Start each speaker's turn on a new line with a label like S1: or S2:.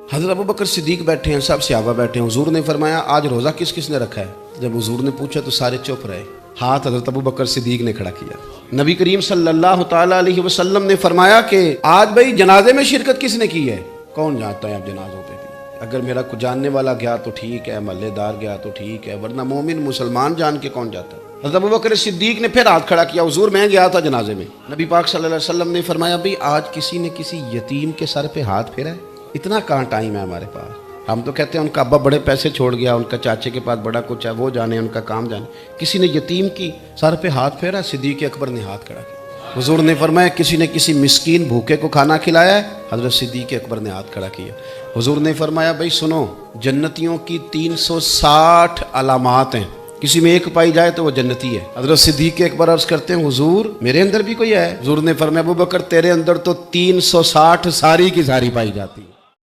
S1: हज़रत अबू बकर सिद्दीक बैठे हैं, सब सहाबा बैठे हैं। हुजूर ने फरमाया आज रोज़ा किस किस ने रखा है। जब हुजूर ने पूछा तो सारे चुप रहे। हाथ हज़रत अबू बकर सिद्दीक ने खड़ा किया। नबी करीम सल्लल्लाहु ताला अलैहि वसल्लम ने फरमाया कि आज भाई जनाजे में शिरकत किसने की है। कौन जाता है आप जनाजों पे भी। अगर मेरा कुछ जानने वाला गया तो ठीक है, महल्लेदार गया तो ठीक है, वरना मोमिन मुसलमान जान के कौन जाता है। हज़रत अबू बकर सिद्दीक ने फिर हाथ खड़ा किया। हुजूर मैं गया था जनाजे में। नबी पाक सल्लल्लाहु अलैहि वसल्लम ने फरमाया भाई आज किसी ने किसी यतीम के सर पे हाथ फेरा है। इतना कहाँ टाइम है हमारे पास। हम तो कहते हैं उनका अब्बा बड़े पैसे छोड़ गया, उनका चाचे के पास बड़ा कुछ है, वो जाने उनका काम जाने। किसी ने यतीम की सर पे हाथ फेरा। सिद्दीक अकबर ने हाथ खड़ा किया। हुजूर ने फरमाया किसी ने किसी मिस्कीन भूखे को खाना खिलाया है। हज़रत सिद्दीक अकबर ने हाथ खड़ा किया। हुजूर ने फरमाया भाई सुनो, जन्नतियों की 360 अलामात हैं, किसी में एक पाई जाए तो वो जन्नती है। हज़रत सिद्दीक अकबर अर्ज करते हैं हुजूर मेरे अंदर भी कोई है। हुजूर ने फरमाया अबू बकर तेरे अंदर तो 360 सारी की सारी पाई जाती है।